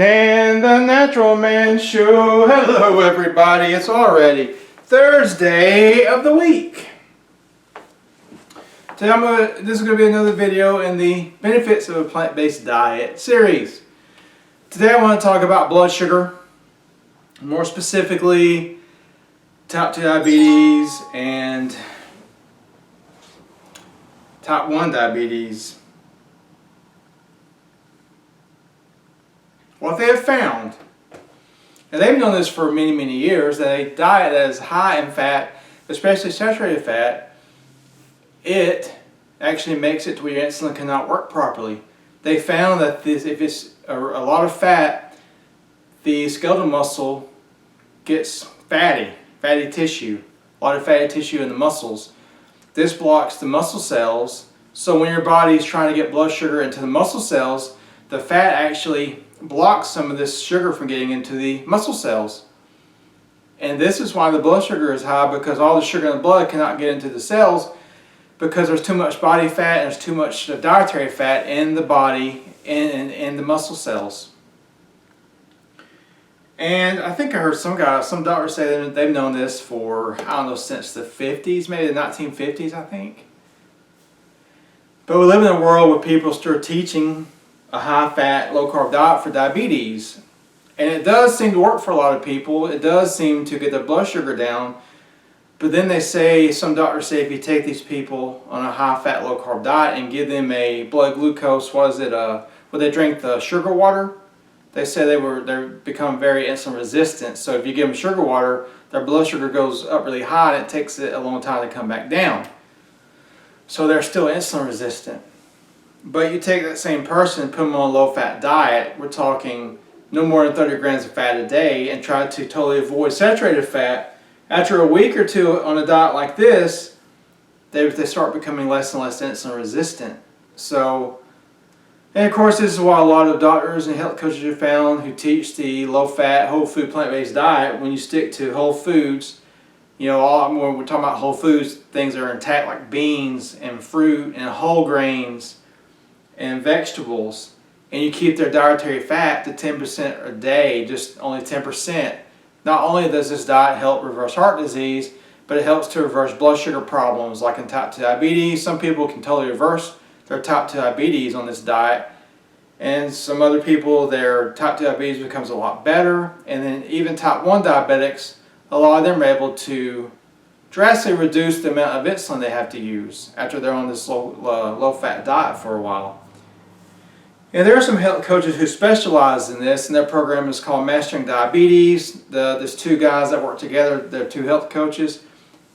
Dan the Natural Man Show. Hello everybody, it's already Thursday of the week. Today this is going to be another video in the benefits of a plant-based diet series. Today I want to talk about blood sugar, more specifically type 2 diabetes and type 1 diabetes. What they have found, and they've known this for many years, that a diet that is high in fat, especially saturated fat, it actually makes it to where your insulin cannot work properly. They found that if it's a lot of fat, the skeletal muscle gets fatty tissue, a lot of fatty tissue in the muscles. This blocks the muscle cells, so when your body is trying to get blood sugar into the muscle cells, the fat actually blocks some of this sugar from getting into the muscle cells. And this is why the blood sugar is high, because all the sugar in the blood cannot get into the cells because there's too much body fat and there's too much dietary fat in the body and in the muscle cells. And I think I heard some doctors say that they've known this for, I don't know, since the 50s, maybe the 1950s, I think. But we live in a world where people start teaching a high-fat, low-carb diet for diabetes. And it does seem to work for a lot of people. It does seem to get their blood sugar down. But then they say, some doctors say, if you take these people on a high-fat, low-carb diet and give them a blood glucose, where they drink the sugar water, they say they become very insulin resistant. So if you give them sugar water, their blood sugar goes up really high and it takes it a long time to come back down. So they're still insulin resistant. But you take that same person and put them on a low-fat diet, we're talking no more than 30 grams of fat a day, and try to totally avoid saturated fat. After a week or two on a diet like this, they start becoming less and less insulin resistant. So, and of course this is why a lot of doctors and health coaches have found who teach the low-fat, whole food, plant-based diet, when you stick to whole foods, you know, when we're talking about whole foods, things that are intact like beans and fruit and whole grains and vegetables, and you keep their dietary fat to 10% a day, just only 10%. Not only does this diet help reverse heart disease, but it helps to reverse blood sugar problems like in type 2 diabetes. Some people can totally reverse their type 2 diabetes on this diet, and some other people, their type 2 diabetes becomes a lot better. And then even type 1 diabetics, a lot of them are able to drastically reduce the amount of insulin they have to use after they're on this low-fat diet for a while. And there are some health coaches who specialize in this, and their program is called Mastering Diabetes. There's two guys that work together, they're two health coaches.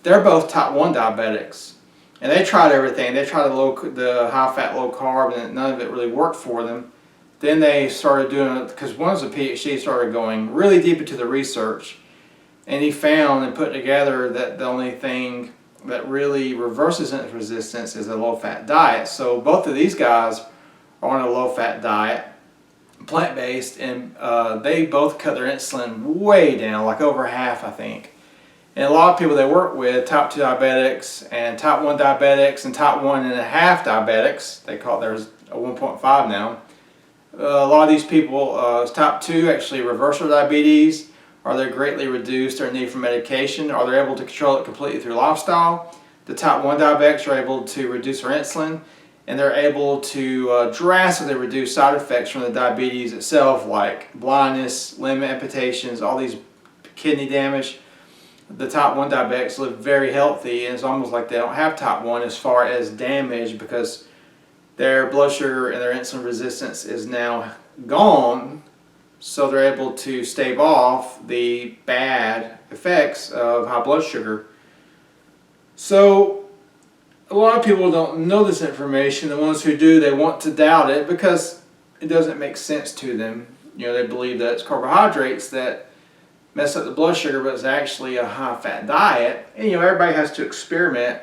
They're both type 1 diabetics. And they tried everything. They tried the high-fat, low-carb, and none of it really worked for them. Then they started doing it, because one was a PhD, started going really deep into the research. And he found and put together that the only thing that really reverses insulin resistance is a low-fat diet. So both of these guys on a low-fat diet, plant-based, and they both cut their insulin way down, like over half, I think. And a lot of people they work with, type 2 diabetics and type 1 diabetics and type 1.5 diabetics, they call it, there's a 1.5 now. A lot of these people, type 2, actually reverse their diabetes, or they greatly reduce their need for medication, or they're able to control it completely through lifestyle. The type 1 diabetics are able to reduce their insulin, and they're able to drastically reduce side effects from the diabetes itself, like blindness, limb amputations, all these kidney damage. The type 1 diabetics live very healthy, and it's almost like they don't have type 1 as far as damage, because their blood sugar and their insulin resistance is now gone, so they're able to stave off the bad effects of high blood sugar. So a lot of people don't know this information. The ones who do, they want to doubt it because it doesn't make sense to them. You know, they believe that it's carbohydrates that mess up the blood sugar, but it's actually a high-fat diet. And you know, everybody has to experiment,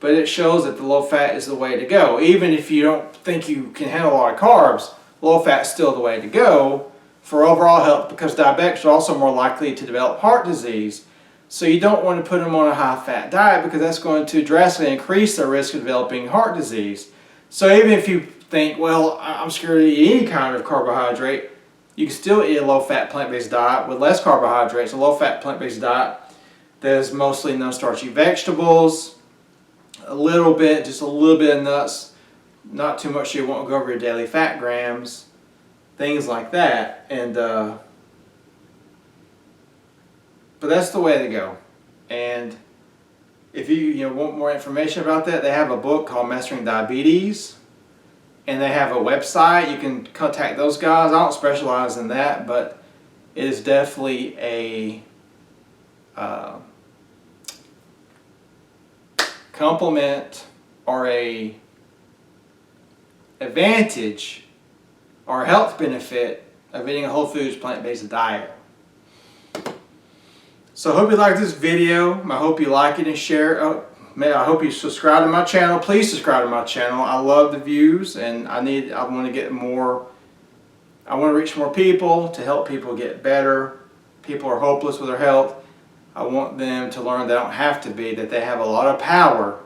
but it shows that the low-fat is the way to go. Even if you don't think you can handle a lot of carbs, low-fat is still the way to go for overall health, because diabetics are also more likely to develop heart disease. So you don't want to put them on a high-fat diet, because that's going to drastically increase their risk of developing heart disease. So even if you think, well, I'm scared to eat any kind of carbohydrate, You can still eat a low-fat plant-based diet with less carbohydrates. A low-fat plant-based diet that is mostly non-starchy vegetables, just a little bit of nuts, not too much so you won't go over your daily fat grams, things like that. And but that's the way to go. And if you want more information about that, they have a book called Mastering Diabetes, and they have a website. You can contact those guys. I don't specialize in that, but it is definitely a complement or a advantage or health benefit of eating a whole foods plant-based diet. So I hope you liked this video. I hope you like it and share it. I hope you subscribe to my channel. Please subscribe to my channel. I love the views, and I want to get more. I want to reach more people to help people get better. People are hopeless with their health. I want them to learn they don't have to be, that they have a lot of power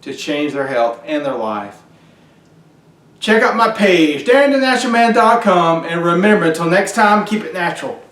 to change their health and their life. Check out my page, DarrenTheNaturalMan.com, and remember, until next time, keep it natural.